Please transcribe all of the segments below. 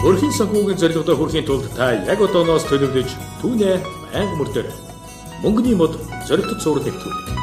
Өрхийн санхүүгийн зорилгодоо хүрэхийн тулд та яг одооноос төлөвлөж түүнээ байнга мөрдөрэй. Мөнгөний мод зоригтод суурь нэгтгэв.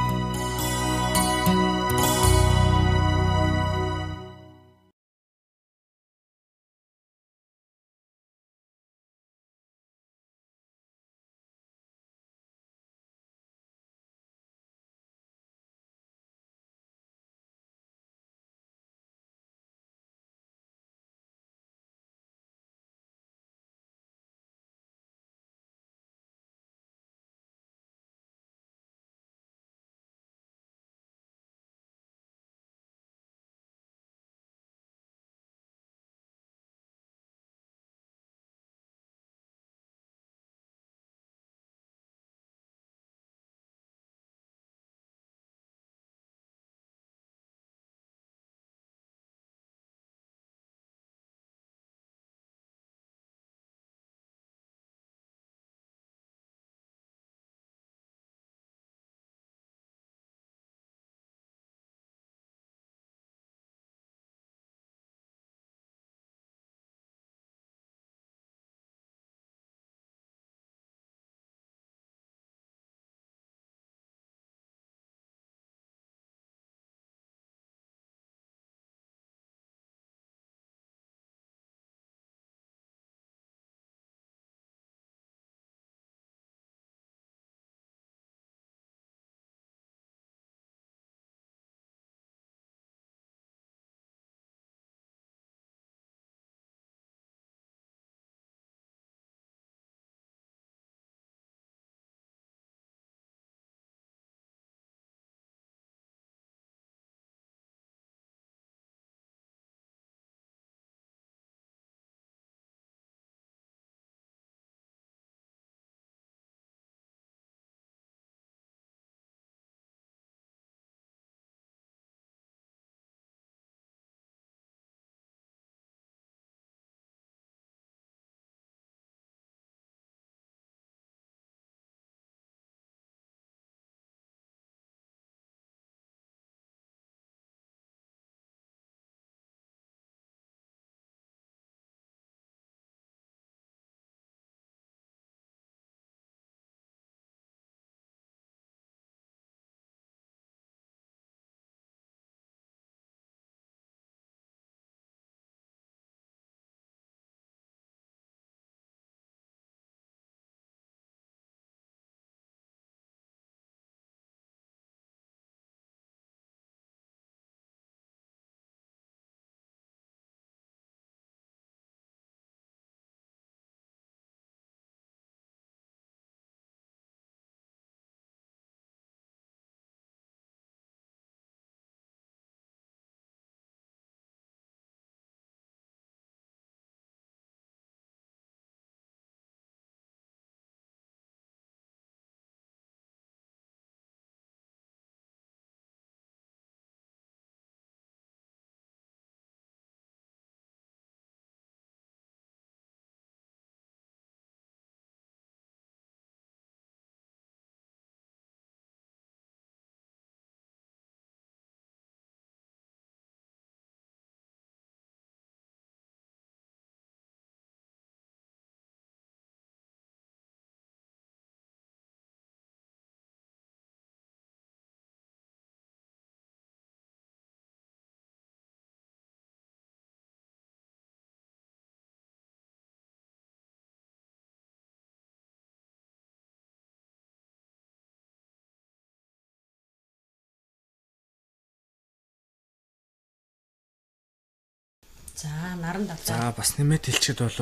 За наран давтаа. За бас нэмээд хэлчихэд бол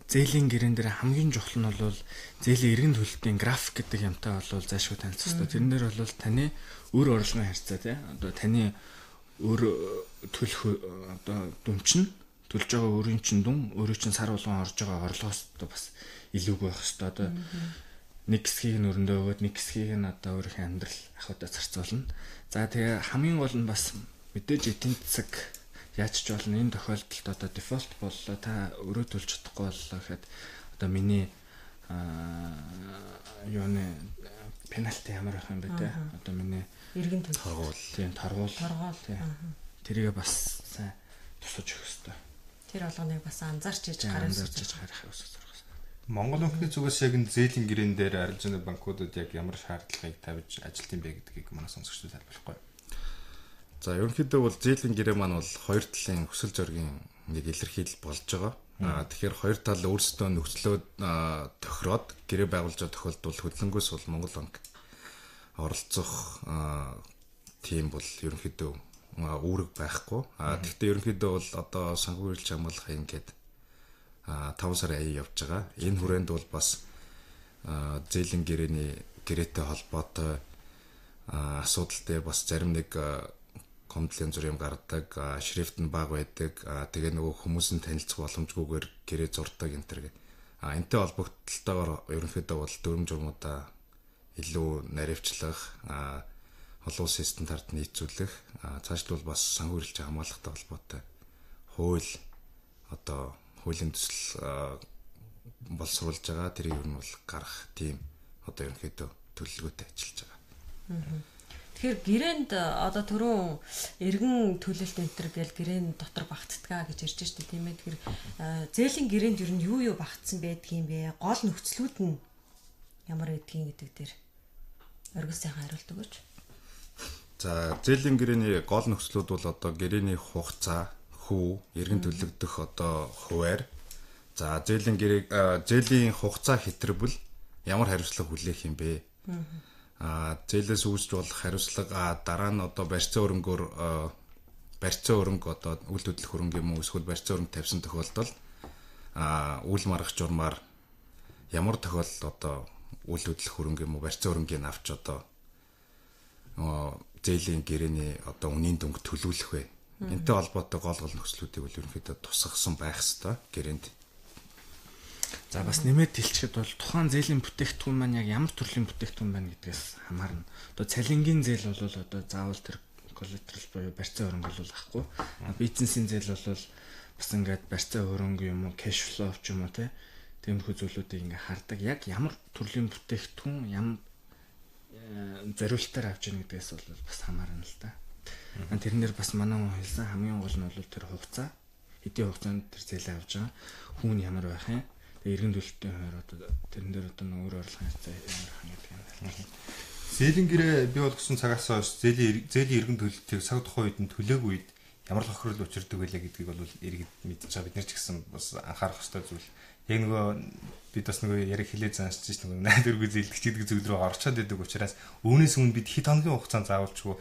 зээлийн гэрэн дээр хамгийн чухал нь бол зээлийн иргэн төлөлтийн график гэдэг юмтай бол зайлшгүй танилцах хэрэгтэй. Тэрэн дээр бол таны өр орлогын харьцаа тий одоо таны өр төлөх одоо дүн чинь төлж байгаа өрийн чинь дүн өөрийн чинь сар болгон орж байгаа орлогоос одоо бас илүүг байх хэрэгтэй. Одоо нэг хэсгийг нь өрөндөө өгөөд нэг хэсгийг нь одоо өөрийнхөө амьдрал ахуйдаа зарцуулна. За тэгээ хамгийн гол нь бас мэдээж эдийн засаг яаж ч болно энэ тохиолдолд одоо дефолт боллоо та өрөө төлж чадахгүй боллоо гэхэд одоо миний юуны пенальти ямар байх юм бэ те одоо миний иргэн төлөх тийм торгуул тэрийг бас сайн тусаж өгөх хэрэгтэй. Тэр болгоныг бас анзаарч иж анзаарч харах өсөх зураг. Монгол банкны зүгээс яг энэ зээлийн гэрэн дээр арилжааны банкудад яг ямар шаардлагыг тавьж ажилтсан бэ гэдгийг манай сонсогчдод тайлбарлахгүй. За ерөнхийдөө бол зээлийн гэрээ маань бол хоёр талын хүсэл зоригийн нэг илэрхийлэл болж байгаа. Тэгэхээр хоёр тал өөрсдөө нөхцлөө тохироод гэрээ байгуулж байгаа тохиолдолд хөдөлгөөс бол Монгол банк оролцох тийм бол ерөнхийдөө үүрэг байхгүй. Гэхдээ ерөнхийдөө бол одоо санхүүгийн хамгаалахын ингээд 5 сар аяа явж байгаа. Энэ хүрээнд бол бас зээлийн гэрээтэй холбоотой асуудал дээр бас зарим нэг комплайн зүр юм гардаг, шрифт нь бага байдаг. Тэгээ нөгөө хүмүүсийн танилцах боломжгүйгээр гэрээ зурдаг энэ төр. Энтэй холбогдлолтойгоор ерөнхийдөө бол дүрм журмуудаа илүү наривчлах, олон улсын стандарт нийцүүлэх, цаашд бол бас санхүүжилт хамгаалахтай холбоотой хууль одоо хуулийн төсөл боловсруулж байгаа. Тэрийг ер нь бол гарах тийм одоо ерөнхийдөө төлөвлөгөөтэй ажиллаж байгаа. Тэгэхээр гэрээнд одоо түрүүн эргэн төлөлт энтер гээл гэрээнд дотор багтдгаа гэж ярьж штэ тийм ээ. Тэгэхээр зээлийн гэрээнд ер нь юу багтсан байдгийм бэ? Гол нөхцлүүд нь ямар байдгийг гэдэг дээр оргил сайхан хариулт өгөөч. За зээлийн гэрээний гол нөхцлүүд бол одоо гэрээний хугацаа, хүү, эргэн төлөгдөх одоо хуваар. За зээлийн хугацаа хэтэрбэл ямар хариуцлага хүлээх юм бэ? Зээлээс үүсч болох хариуцлага дараа нь одоо барьцаа өрөнгөөр одоо үйл хөдлөх хөрөнгө юм уу эсвэл барьцаа өрөнгө тавьсан тохиолдолд үйл маргах журмаар ямар тохиолдолд одоо үйл хөдлөх хөрөнгө юм уу барьцаа өрөнгийг авч одоо зээлийн гэрээний одоо үнийн дүнг төлөвлөх вэ? Энтэй холбоотой гол нөхцлүүдийг бол ерөнхийдөө тусгасан байх ёстой гэрээнд. За бас нэмээд хэлчихэд бол тухайн зээлийн бүтээгдэхүүн маань яг ямар төрлийн бүтээгдэхүүн байна гэдгээс хамаарна. Одоо цалингийн зээл бол одоо заавал тэр коллетерал буюу барьцаа хөрөнгө бол ахгүй. Бизнесийн зээл бол бас ингээд барьцаа хөрөнгө юм уу, кэш флоу ч юм уу тиймэрхүү зүйлүүдийг ингээд хардаг. Яг ямар төрлийн бүтээгдэхүүн ямар зориултаар авч яах гэдгээс бол бас хамаарна л да. Тэрнэр бас манай хүн хэлсэн хамгийн гол нь бол тэр хугацаа, хэдийн хугацаанд тэр зээлээ авч байгаа хүн ямар байх юм. Эргэн төлөлтийн хувьд одоо тэрэн дээр одоо өөр орлогын хязгаар ямар хан гэдэг юм. Зээлийн гэрээ бий болгосон цагаас хойш зээлийн эргэн төлөлтийг цаг тухайн үед нь төлөөгүй үед ямар тохирол учирдаг байлаа гэдгийг бол иргэд мэдчихэж байгаа. Бид нар ч гэсэн бас анхаарах ёстой зүйл. Яг нөгөө бид бас нөгөө яриг хилээ заасч чинь нөгөө найдваргүй зээлдэгч гэдэг зүйл рүү орчоод идэг учраас үүнээс өмнө бид хэд хоногийн хугацаанд заавалчгүй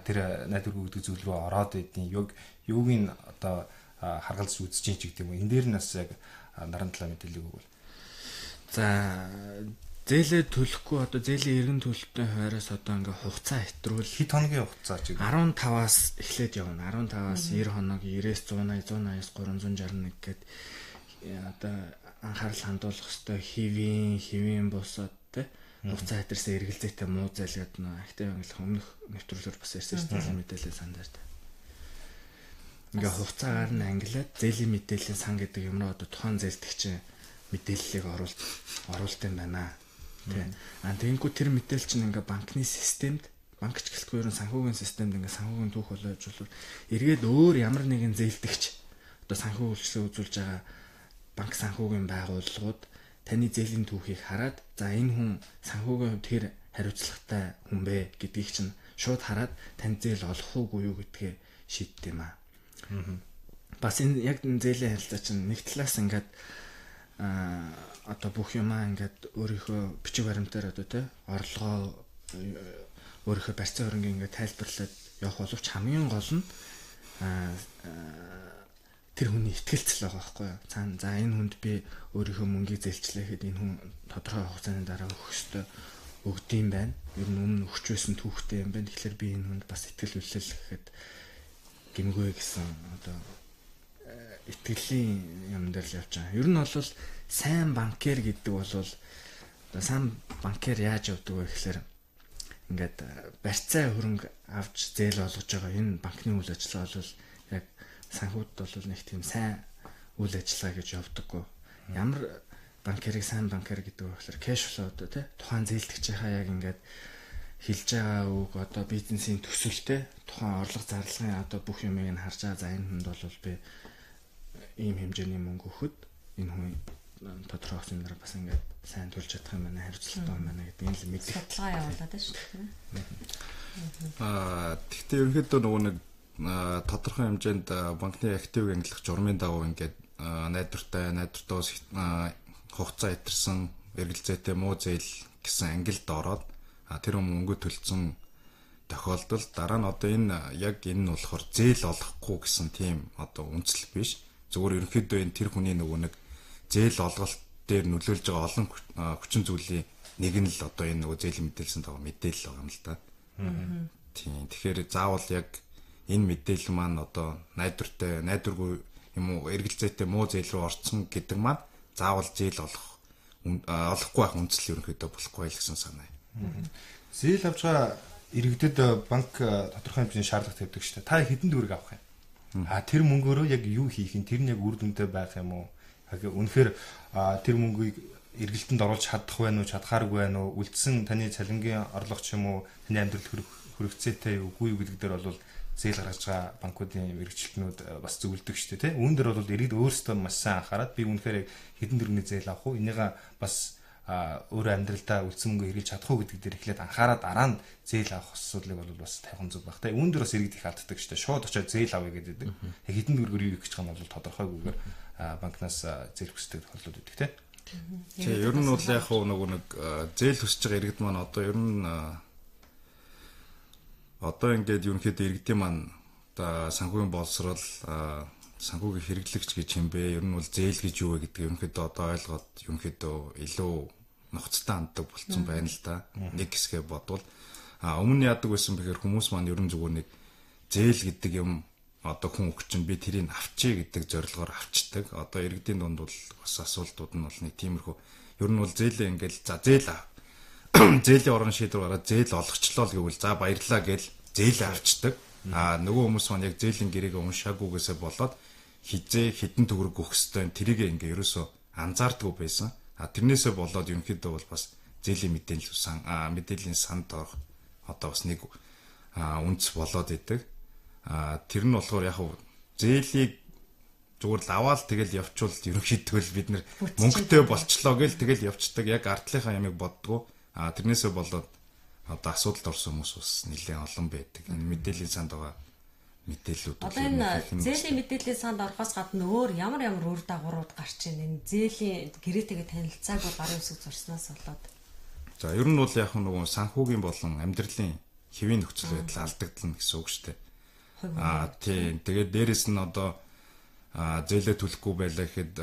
тэр найдваргүй гэдэг зүйл рүү ороод идэв. Юуг нь одоо харгалзаж үзэж чинь ч гэдэг юм. Энэ дээр нь бас яг наран талаа мэдээлэл өгвөл. За зээлээ төлөхгүй одоо зээлийн эргэн төлөлтийн хойроос одоо ингээ хугацаа хэтрүүл хэд хоногийн хугацаа ч 15-аас эхлээд явна. 15-аас 90 хоног, 90-ээс 180, 180-аас 361 гэдэг одоо анхаарал хандуулах хэвийн хэвийн бусад хугацаа хэтэрсэн эргэлзээтэй муу зээл гэдэг нөө актив ангилах өмнөх нэвтрүүлгээр бас ярьсан шүү дээ мэдээлэл сандард. Ингээ хугацаагаар нь ангилаад зээлийн мэдээллийн сан гэдэг юм руу одоо тухайн зээлдэгч мэдээллийг оруулт юм байна. Тэгэнгүүт тэр мэдээлэл чинь ингээ банкны системд банкч гэлтгүй ерөн санхүүгийн системд ингээ санхүүгийн түүх болоо ажиллавал эргээд өөр ямар нэгэн зээлдэгч одоо санхүү үйлчлэл үзүүлж байгаа банк санхүүгийн байгууллагууд таны зээлийн түүхийг хараад за энэ хүн санхүүгийн тэр хариуцлагатай хүн бэ гэдгийг чинь шууд хараад тань зээл олох уугүй юу гэдгээ шийддэг юм аа. Бас энэ яг зээлийн харилцаа чинь нэг талаас ингээд одоо бүх юмаа ингээд өөрийнхөө бичиг баримтаар одоо орлогоо өөрийнхөө барьцаа хөрөнгө ингээд тайлбарлаад явах боловч хамгийн гол нь тэр хүний итгэлцэл байгаа байхгүй юу. Цаана за энэ хүнд би өөрийнхөө мөнгийг зээлчлэхэд энэ хүн тодорхой хугацааны дараа өгөх ёстой өгдөм байна. Ер нь өмнө өгч байсан түүхтэй юм байна. Тэгэхээр би энэ хүнд бас итгэл үлээл гэхэд гимгүй гэсэн одоо итгэлийн юм дээр л явж байгаа. Ер нь бол сайн банкер гэдэг бол одоо сайн банкер яаж явдаг вэ гэхээр ингээд барьцаа хөрөнгө авч зээл олгож байгаа энэ банкны үйл ажиллагаа бол яг санхүүд бол нэг тийм сайн үйл ажиллагаа гэж явдаггүй. Ямар банкерыг сайн банкер гэдэг вэ гэхээр кэш флоу одоо тухайн зээлдэгчийнхаа яг ингээд хэлж байгаа үг одоо бизнесийн төсөлтэй тухайн орлого зарлагын одоо бүх юмыг нь харж байгаа. За энэ хүнд бол би ийм хэмжээний мөнгө өгөхөд энэ хүн тодорхой хугацаанд дараа бас ингээд сайн төлж чадах юм байна, хариуцлагатай юм байна гэдэг энэ л мэдээ. Судалгаа явуулаад байна шүү дээ. Тэгтээ ерөнхийдөө нөгөө нэг тодорхой хэмжээнд банкны актив ангилах журмын дагуу ингээд найдвартайс хугацаа итэрсэн эргэлзээтэй муу зээл гэсэн ангилд ороод тэр мөнгө төлсөн тохиолдолд дараа нь одоо энэ нь болохоор зээл олохгүй гэсэн тийм одоо үндэслэл биш. Зөвхөн ерөнхийдөө энэ тэр хүний нөгөө нэг зээл олголт дээр нөлөөлж байгаа олон хүчин зүйлийн нэг нь л одоо энэ нөгөө зээлийн мэдээлсэн байгаа мэдээлэл байгаа юм л да. Тийм. Тэгэхээр заавал яг энэ мэдээлэл маань одоо найдваргүй юм уу эргэлзээтэй муу зээл рүү орсон гэдэг маань заавал зээл олохгүй байх үндэслэл ерөнхийдөө болохгүй л гэсэн санаа юм. Зээл авч байгаа иргэдэд банк тодорхой хэмжээний шаардлага тавьдаг шүү дээ. Та хэдэн төгрөг авах юм? Тэр мөнгөөрөө яг юу хийх юм? Тэр нь яг үр дүнтэй байх юм уу? Үнэхээр тэр мөнгийг эргэлтэнд оруулж чадах байна уу, чадхааргүй байна уу? Үлдсэн таны цалингийн орлого ч юм уу, таны амьдрал хөрөгцөөтэй үгүй юу гэдэг дээр бол зээл гаргаж байгаа банкуудын мэрэгчлэтнүүд бас зөвлөдөг шүү дээ, тийм. Үүн дээр бол иргэд өөрсдөө маш сайн анхаарат би үнэхээр хэдэн төгрөгийн зээл авах уу? Энийгээ бас өөрөө амьдралдаа үлдсэн мөнгө хэрэглэж чадах уу гэдэг дээр эхлээд анхаарат дараа нь зээл авах асуудлыг бол бас тавхан зүг баг. Тэ үүн дээр бас иргэд их алддаг шүү дээ. Шууд очиод зээл авъя гэдэг. Яг хэдэн төгрөгөөр юу гэж байгаа нь бол тодорхойгүйгээр банкнаас зээл хүсдэг тохиолдлууд үүдэг, тийм. Тэгээ ер нь бол яг нөгөө нэг зээл хүсэж байгаа иргэд маань одоо ер нь одоо ингээд ерөнхийдөө иргэдийн маань одоо санхүүгийн боловсрол санхүүгийн хэрэглэгч гэж юм бэ? Ер нь бол зээл гэж юу вэ гэдгийг ерөнхийдөө одоо ойлгоод ерөнхийдөө илүү нухацтай ханддаг болсон байна л да. Нэг хэсгээ бодвол өмнө яадаг байсан бэхээр хүмүүс маань ер нь зүгээр нэг зээл гэдэг юм одоо хүн өгч чинь би тэрийг авчий гэдэг зорилгоор авчдаг. Одоо иргэдийн дунд бол бас асуултууд нь бол нэг тиймэрхүү. Ер нь бол зээлээ ингээл за зээлийн орон шийдвэр гараад зээл олгочлоо л гэвэл за баярлаа гэж зээл авчдаг. Нөгөө хүмүүс маань яг зээлийн гэрээг уншаагүйгээсээ болоод хідэн төгрөг өгөх ёстой тэрийг ингээ ерөөсөө анзаардгүй байсан. Тэрнээсээ болоод ерөнхийдөө бол бас зээлийн мэдээллийн санд орох одоо бас нэг үндэс болоод идэг. Тэр нь болохоор яг зээлийг зүгээр л аваад тэгэл явчвал ерөнхийдөө л бид нэр мөнгөтэй болчлоо гэл тэгэл явцдаг. Яг ардлынхаа ямиг боддгоо. Тэрнээсээ болоод одоо асуудалд орсон хүмүүс бас нэлээд олон байдаг. Энэ мэдээллийн санд байгаа мэдээллүүд. Одоо энэ зээлийн мэдээллийн санд орохоос гадна өөр ямар үр дагаврууд гарч ийн энэ зээлийн гэрээтэйгээ танилцаагүй гарын үсэг зурснаас болоод. За ер нь бол яг нөгөө санхүүгийн болон амьдралын хэвийн нөхцөл байдал алдагдана гэсэн үг шүү дээ. Тийм. Тэгээд дээрэс нь одоо зээлээ төлөхгүй байлаа гэхэд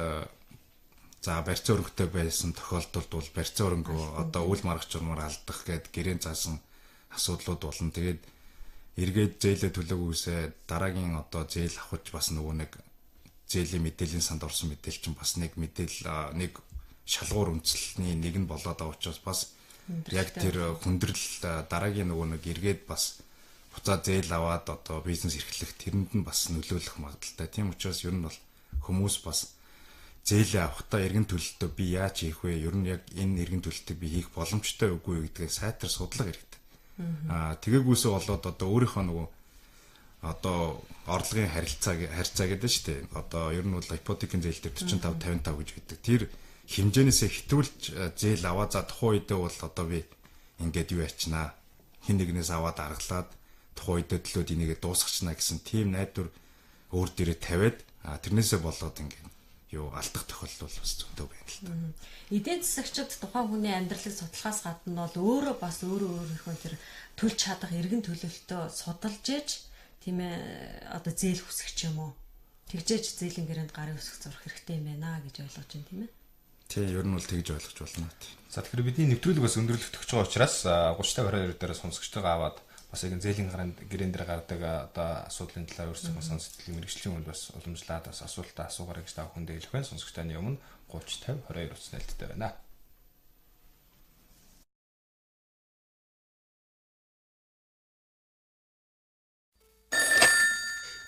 за барьцаа өрөнгөтэй байсан тохиолдолд бол барьцаа өрөнгөө одоо үйл маргач журмаар алдах гээд гэрээнд заасан асуудлууд болно. Тэгээд эргээд зээлээ төлөөгүйсээ дараагийн одоо зээл авахж бас нөгөө нэг зээлийн мэдээллийн санд орсон мэдээлэл чинь бас нэг мэдээлэл нэг шалгуур үндэслэлний нэг нь болоод байгаа учраас бас яг тэр хүндрэл дараагийн нөгөө нэг эргээд бас буцаа зээл аваад одоо бизнес эрхлэх тэрэнд нь бас нөлөөлөх магадaltaй. Тийм учраас ер нь бол хүмүүс бас зээлээ авахдаа эргэн төлөлтөө би яаж хийх вэ? Ер нь яг энэ эргэн төлөлтийг би хийх боломжтой үгүй гэдгийг сайтар судлах хэрэгтэй. Тэгээгүйсээ болоод одоо өөрийнхөө нөгөө одоо орлогын харьцаа гэдэг нь шүү дээ. Одоо ер нь бол ипотекийн зээл дээр 45 55 гэж байдаг. Тэр хэмжээнээсээ хитүүлж зээл аваа за тухайн үедээ бол одоо би ингээд юу ячнаа хин нэгнээс аваад аргалаад тухайн үедээ төлөөд энийгээ дуусгачнаа гэсэн тийм найдвар өөр дээрээ тавиад тэрнээсээ болоод ингээд юу алдах тохиолдол бас зөндөө байна л та. Эдийн засагчид тухайн хүний амьдралыг судлахаас гадна бол өөрөө бас өөрийнхөө тэр төлж чадах эргэн төлөлтөө судалж ээж тийм ээ одоо зээл хүсгэж юм уу? Тэгжээж зээлийн гэрээнд гарын үсэх зурх хэрэгтэй юм байна гэж ойлгож байна тийм ээ. Тийм ер нь бол тэгж ойлгож болно тийм. За тэгэхээр бидний нэвтрүүлэг бас өндөрлөлт өгч байгаа учраас 30-22 дээр сонсогчтойгоо аваад бас яг зээлийн гэрээн дээр гардаг одоо асуудлын талаар өөрсдөө сонсдгийн мэрэгжлийн үнд бас уламжлаад бас асуултаа асуугаарай гэж та бүхэнд хэлэх байна. Сонсогчтойны өмнө 30 50 22 утас нээлттэй байна.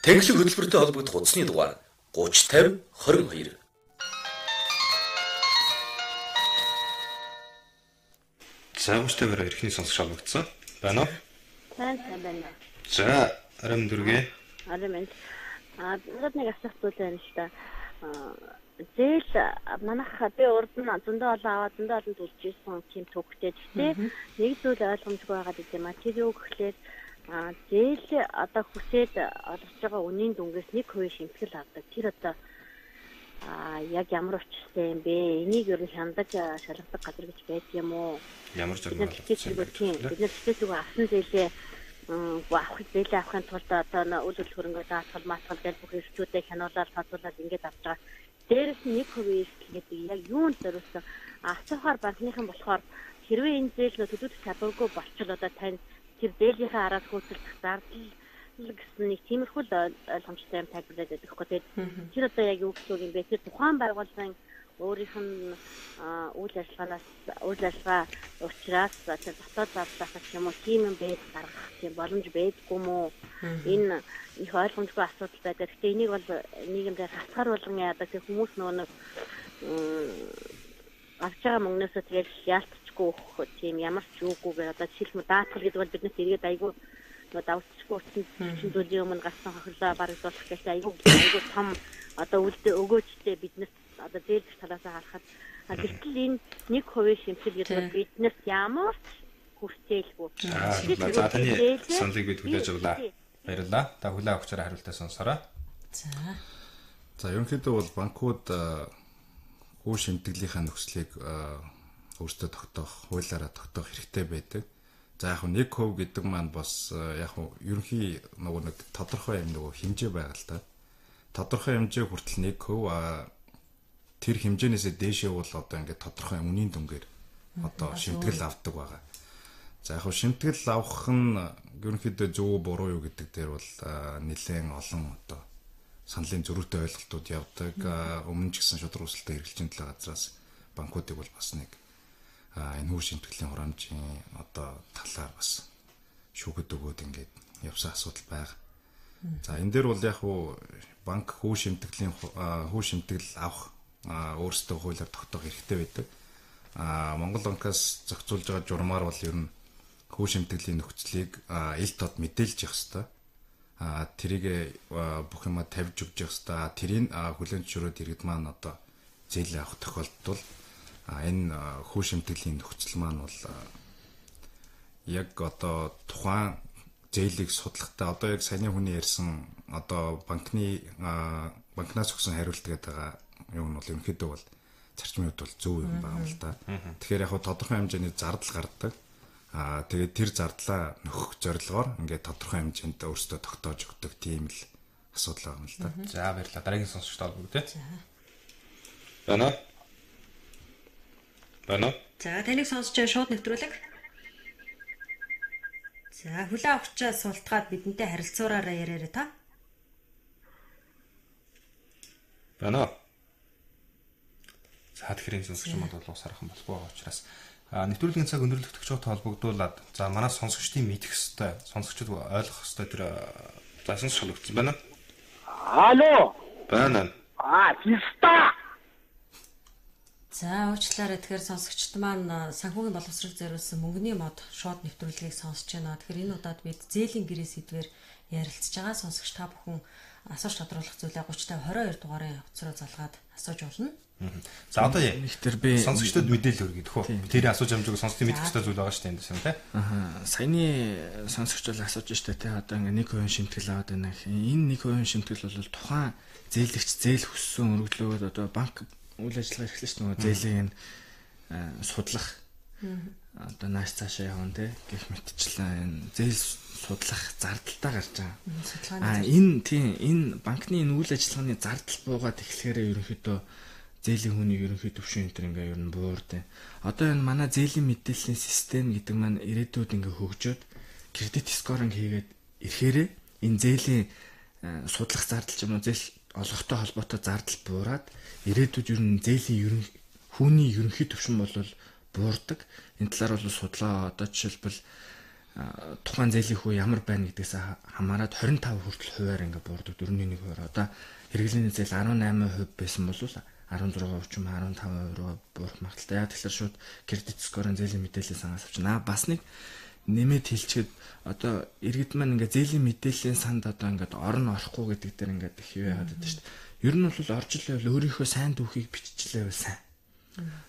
Техник хөтөлбөртэй холбогдох утасны дугаар 30 50 22. За 30 50 22 ихний сонсогч олгогдсон. Байна уу? Байна. За, арам дүргээ. Надад нэг асуулт байна шүү дээ. зээл манайх би урд нь зөндөө олон аваад зөндөө олон төлж ирсэн тийм төгтөө. Гэхдээ нэг зүйл ойлгомжгүй байгаа гэдэг юм а. Тэр юу гэхлээр зээл одоо хүсээд олгож байгаа үнийн дүнгээс 1% шимтгэл авдаг. Тэр одоо яг ямар учиртай юм бэ? Энийг ер нь хяндаг шалгадаг газар гэж байдаг юм уу? Ямар ч юм бол бид нар тэтгэл авсан зээлээ авахын тулд одоо үйл хөдлөлгөөрөнгөө даатгал маатгал дээр бүх эрхтүүдээ хянуулаад фазуулаад ингэж авч байгаа. Дээрээс 1% эрхлэл гэдэг яг юунд зориулсан? Асуухаар банкныхан болохоор хэрвээ энэ зээл төлөвлөх чадваргүй болчихвол одоо тань тэр зээлийнхээ араас хөөцөлдөх зардал гэсэн нэг тиймэрхүү ойлгомжтой юм тайлбарлаад байдаг хгүй. Тэгээд тэр одоо яг юу гэсэн үг юм бэ? Тэр тухайн байгууллагын өөрийнх нь үйл ажиллагаа учраас тэр дотоод зарлахаас юм уу тийм юм байж гаргах тийм боломж байдгүй мүү? Энэ их ойлгомжтой асуудал байдаг. Гэхдээ энийг бол нийгэмдээ хасгаар болгон яадаг тэр хүмүүс нөгөө авч байгаа мөнгнөөсөө тэгээд яалтчгүй өгөх тийм ямар ч юугүйгээр одоо жишээлбэл даатгал гэдэг бол биднээс эргээд айгүй давцчихгүй утсан зүйлийн өмнө гарсан хохирлоо барагдуулах гэсэн айгүй том одоо үлдээ өгөөжтэй биднээс одоо зээлж талаас харахад гэтэл энэ 1% шимтгэл гэдэг бол биднээс ямар ч хүртээлгүй. За таны саналыг бид хүлээж авлаа. Баярлалаа. Та хүлээн авахчаар хариултаа сонсороо. За ерөнхийдөө бол банкуд хүү шимтгэлийнхаа нөхцөлийг өөрсдөө тогтоох, хуулиараа тогтоох хэрэгтэй байдаг. За яг 1% гэдэг маань бас яг ерөнхий нэг тодорхой юм нөгөө хэмжээ байгаа л да. Тодорхой хэмжээ хүртэл 1% тэр хэмжээнээсээ дээшээ бол одоо ингээд тодорхой үнийн дүнгээр одоо шимтгэл авдаг байгаа. За яг шимтгэл авах нь ерөнхийдөө зөв буруу юу гэдэг дээр бол нэлээд олон одоо саналын зөрүүтэй ойлголтууд явдаг. Өмнө ч гэсэн шудраг өсөлтөд хэрэгжилж байгаа газраас банкуудыг бол бас нэг энэ хүү шимтгэлийн хурамжийн одоо талаар бас шүүхэд өгөөд ингээд явсан асуудал байгаа. За энэ дээр бол яг банк хүү шимтгэл авах өөрсдөө хуулиар тогтоох хэрэгтэй байдаг. Монгол банкаас зохицуулж байгаа журмаар бол ер нь хүү шимтгэлийн нөхцөлийг ил тод мэдээлж явах хэрэгтэй. Тэрийг бүх юма тавьж өгч явах хэрэгтэй. Тэрийг хүлээн зөвшөөрөөд иргэд маань одоо зээл авах тохиолдолд энэ хүү шимтгэлийн нөхцөл маань бол яг одоо тухайн зээлийг судлахтаа одоо яг саяны хүний ярьсан одоо банкнаас өгсөн хариулт гэдэг байгаа юм бол ерөнхийдөө бол зарчмын хувьд бол зөв юм байна л да. Тэгэхээр яг тодорхой хэмжээний зардал гардаг. Тэгээд тэр зардлаа нөхөх зорилгоор ингээд тодорхой хэмжээнд өөрсдөө тогтоож өгдөг тийм л асуудал байна л да. За баярлалаа. Дараагийн сонсогчд олбог тий. Байна. За таныг сонсож шууд нэвтрүүлэг. За хүлээн авахчаа суултгаад бидэнтэй харилцаараа яриараа та. Байна. За тэгэхээр энэ сонсогч мод бол сархан болохгүй байгаа учраас нэвтрүүлгийн цаг өндөрлөх төгчөөртэй холбогдуулаад за манай сонсогчдын мэдэх хэвээр сонсогчд ойлгох хэвээр тэр засанс шалгагдсан байна. Алло. Байна. Фиста. За уучлаарай тэгэхээр сонсогчд маань санхүүгийн боловсрол зориулсан мөнгөний мод шууд нэвтрүүлгийг сонсож байна. Тэгэхээр энэ удаад бид зээлийн гэрээ сэдвээр ярилцж байгаа. Сонсогч та бүхэн асууж тодруулах зүйлээ 30-22 дугаарын хувцруу залгаад асууж болно. За одоо нэгтэр би сонсогчдод мэдээлэл өргөе тэхүү. Тэр асууж амжиг сонсдгийг мэдэх хэрэгтэй зүйл байгаа шүү дээ энэ тийм тий. Саяны сонсогч бол асууж штэ тий одоо ингээ 1% шимтгэл аваад байна. Энэ 1% шимтгэл бол тухайн зээлэгч зээл хүссэн өргөлөөгөө одоо банк үйл ажиллагаа эрхлэж шүү дээ зээлийн судлах одоо нааш цаашаа явна тий гэх мэтчлэн зээл судлах зардалтай гарч байгаа. Энэ банкны энэ үйл ажиллагааны зардал буугаад эхлэхээр ерөнхийдөө зээлийн хүний ерөнхий төвшин энэ ингээ ер нь буурдээ. Одоо энэ манай зээлийн мэдээллийн систем гэдэг маань ирээдүйд ингээ хөгжөөд кредит скоринг хийгээд ирэхээрээ энэ зээлийн судлах зардал ч юм уу зээл олгохтой холбоотой зардал буураад ирээдүйд ер нь зээлийн хүний ерөнхий төвшин бол буурдаг. Энэ талаар бол судлаа одоо жишээлбэл тухайн зээлийн хүү ямар байна гэдгээс хамаарат 25% хүртэл хувиар ингээ буурдаг 4.1%. Одоо хэрэглээний зээл 18% байсан бол 16% ч юм 15% руу буурах магадaltaй. Яг тэгэхээр шууд кредит скорын зээлийн мэдээллийн сангаас авчна. Бас нэг нэмээд хэлчихэд одоо иргэд маань ингээ зээлийн мэдээллийн санд одоо ингээ орон орохгүй гэдэг дээр ингээ их юу яагаад байдаг шүү дээ. Ер нь бол орж ирэвэл өөрийнхөө сайн дүүхийг биччихлээ сайн.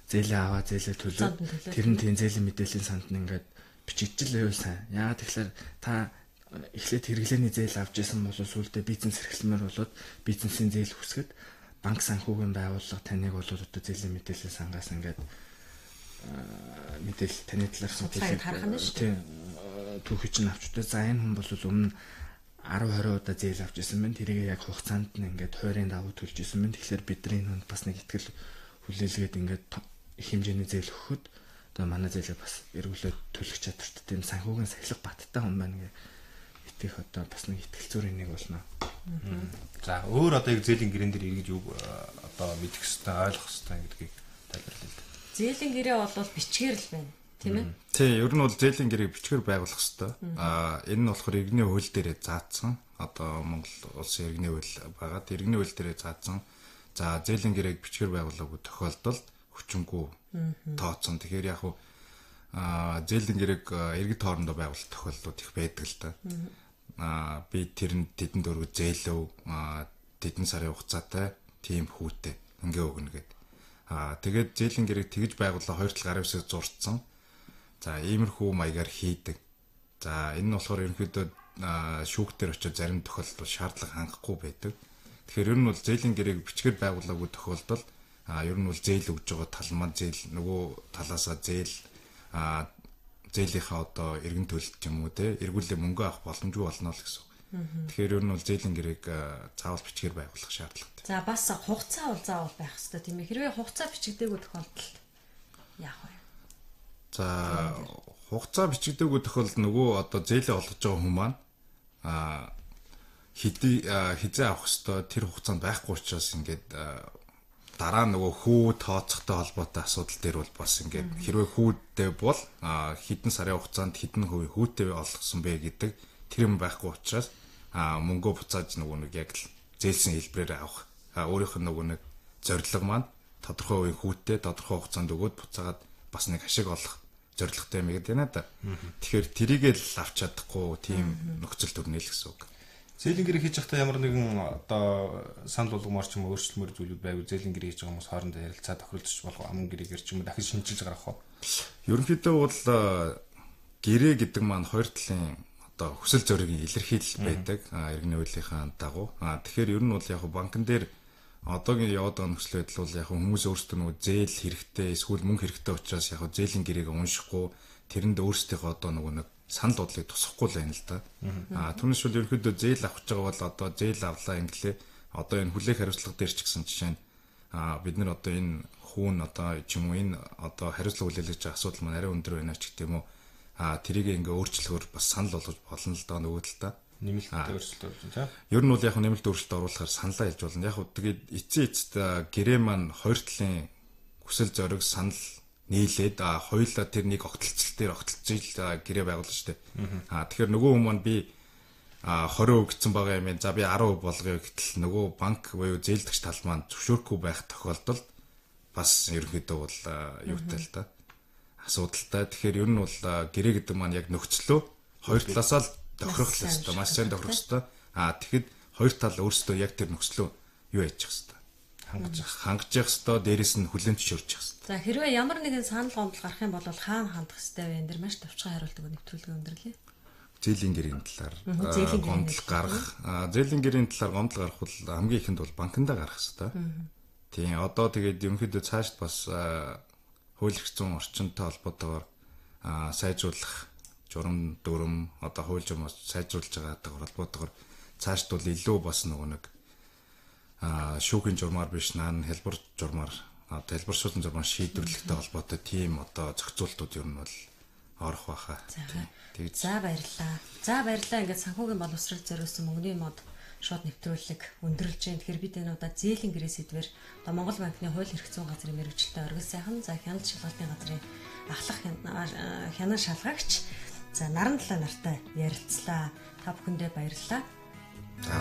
Зээлээ аваа, зээлээ төлөө. Тэр нь тийм зээлийн мэдээллийн санд нь ингээд бичигдчихлээ сайн. Яагаад тэгэхээр та эхлээд хэрэглээний зээл авч исэн бол сүүлдээ бизнес эрхлэмээр болоод бизнесийн зээл хүсгэд банк санхүүгийн байгууллага таныг бол одоо зээлийн мэдээллийн сангаас ингээд мэдээлэл таны талаар мэдээлэл тийм түүхий чинь авчтай. За энэ хүн бол өмнө 10-20 удаа зээл авч исэн байна. Тэрийг яг хугацаанд нь ингээд хойрын давуу төлж исэн байна. Тэгэхээр бидний хүнд бас нэг ихтгэл хүлээлгээд ингээд их хэмжээний зээл өгөхөд одоо манай зээлээ бас эргүүлээд төлөх чадвартай тийм санхүүгийн сахилга баттай хүн байна гэх итгэх одоо бас нэг ихтгэл зүйн нэг болно. За өөр одоо яг зээлийн гэрэн дээр эргэж үг одоо мэдэх хэвээр ойлгох хэвээр гэдгийг тайлбарлая. Зээлийн гэрээ бол бичгээр л байна. Тийм ээ. Тий, ер нь бол зээлийн гэрээг бичгээр байгуулах хэрэгтэй. Энэ нь болохоор иргэний хууль дээрээ заасан. Одоо Монгол улсын иргэний хууль байгаа. Иргэний хууль дээрээ заасан. За зээлийн гэрээг бичгээр байгуулаагүй тохиолдолд хүчингүй тооцсон. Тэгэхээр яг хуу зээлийн гэрээг иргэд хоорондоо байгуулах тохиолдлууд их байдаг л да. Би тэрэнд тэдэнд өргө зээлөө тэдэн сарын хугацаатай тийм хүүтэй ингээ өгнө гэд. Тэгээд зээлийн гэрээг тэгж байгууллаа 2 тал гарын үсэг зурцсан. За иймэрхүү маягаар хийдэг. За энэ нь болохоор ерөнхийдөө шүүхтэр очиж зарим тохиолдолд шаардлага хангахгүй байдаг. Тэгэхээр ер нь бол зээлийн гэрээг бичгээр байгуулаагүй тохиолдолд ер нь бол зээл өгж байгаа тал маань зээл нөгөө талаасаа зээл зээлийнхаа одоо эргэн төлөлт юм уу те эргүүлээ мөнгө авах боломжгүй болно л гэсэн. Тэгэхээр ер нь бол зээлийн гэрээг заавал бичгээр байгуулах шаардлагатай. За бас хугацаа бол заавал байх хэрэгтэй тийм ээ. Хэрвээ хугацаа бичигдээгүй тохиолдолд яах вэ? За хугацаа бичигдээгүй тохиолдолд нөгөө одоо зээлээ олгож байгаа хүмүүс маань хизээ авах хэвээр тэр хугацаанд байхгүй учраас ингээд дараа нөгөө хүү тооцохтой холбоотой асуудал дээр бол бас ингээд хэрвээ хүүдтэй бол хэдэн сарын хугацаанд хэдэн хувийн хүүтэй олгосон бэ гэдэг тэр юм байхгүй учраас мөнгөө буцааж нөгөө нэг яг л зээлсэн хэлбэрээр авах өөрийнх нь нөгөө нэг зорилго маань тодорхой хувийн хүүтэй тодорхой хугацаанд өгөөд буцаагаад бас нэг ашиг олох зорилготой юм гэдэг байна да. Тэгэхээр тэрийг л авч чадахгүй тийм нөхцөл төрнө л гэсэн үг. Зээлийн гэрээ хийж байхдаа ямар нэгэн одоо санал болгомоор ч юм уу өөрчлөлмөр зүйлүүд байвал зээлийн гэрээ хийж байгаа хүмүүс хоорондоо ярилцаа тохиролцож болох аман гэрээгээр ч юм уу дахиж шинжилж гаргах уу? Ерөнхийдөө бол гэрээ гэдэг маань хоёр талын одоо хүсэл зоригийн илэрхийлэл байдаг иргэний хуулийнхаа дагуу. Тэгэхээр ер нь бол яг банкн дээр одоогийн яваад байгаа нөхцөл байдал бол яг хүмүүс өөрсдөө нөгөө зээл хэрэгтэй эсвэл мөнгө хэрэгтэй учраас яг зээлийн гэрээг уншихгүй тэрэнд өөрсдийнхөө одоо нөгөө нэг санал бодлыг тусахгүй л байна л да. Түүнээс бол ерөнхийдөө зээл авах гэж байгаа бол одоо зээл авлаа инглээ одоо энэ хүлээх хариуцлага дээр ч гэсэн жишээ нь бид нар одоо энэ хүүн одоо ч юм уу энэ одоо хариуцлага хүлээлгэж байгаа асуудал маань арай өндөр байна ч гэдэг юм уу тэрийг ингээ өөрчлөхөөр бас санал болгож болно л да нөгөө талдаа. Нэмэлттэй өөрчлөлт орж байна тийм. Ер нь бол яг нэмэлт өөрчлөлт оруулахаар саналаа хэлж болно. Яг тэгээд эцэст гэрээ маань хоёр талын хүсэл зориг санал нийлээд хоёулаа тэр нэг огтлцол дээр огтлцол гэрээ байгуулна шүү дээ. Тэгэхээр нөгөө хүмүүс маань би 20% гэсэн байгаа юм. За би 10% болгоё гэтэл нөгөө банк буюу зээлдэгч тал маань зөвшөөрөхгүй байх тохиолдолд бас ерөнхийдөө бол юутай л да. Асуудалтай. Тэгэхээр ер нь бол гэрээ гэдэг маань яг нөхцлөө хоёр талаасаа л тохирох хэрэгтэй. Маш сайн тохирох хэрэгтэй. Тэгэхэд хоёр тал өөрсдөө яг тэр нөхцлөө юу яачих хэрэгтэй. Хангаж явах хэрэгтэй. Дээрээс нь хүлээн зөвшөөрч явах хэрэгтэй. За хэрвээ ямар нэгэн санал гомдол гарах юм бол хаана хандах хэрэгтэй вэ? Энд дэр маш товчхон хариултыг нэвтрүүлгээ өндөрлөө. Зээлийн гэрийн талаар гомдол гарах. Зээлийн гэрийн талаар гомдол гарах бол хамгийн ихэнд бол банкндаа гарах хэрэгтэй. Тийм одоо тэгээд ерөнхийдөө цаашд бас хууль эрх зүйн орчинтой холбоотойгоор сайжруулах журам дүрм одоо хууль журмаас сайжруулж байгаатай холбоотойгоор цаашд бол илүү бас нөгөө нэг шүүхийн журмаар биш наан хэлбэр журмаар хэлбэршүүлсэн журмаар шийдвэрлэхтэй холбоотой тийм одоо зохицуултууд ер нь бол орох байхаа. Тэгээд за баярлалаа. За баярлалаа. Ингээд санхүүгийн боловсрол зориулсан мөнгөний мод шууд нэвтрүүлэг өндөрлж байна. Тэгэхээр бид энэ удаа зээлийн гэрээ сэдвэр одоо Монгол банкны хууль эрх зүйн газрын мэргэжилтэй оргил сайхан за хяналт шалгалтын газрын ахлах хянан шалгагч за наран талаа нартай ярилцлаа. Та бүхэндээ баярлалаа. За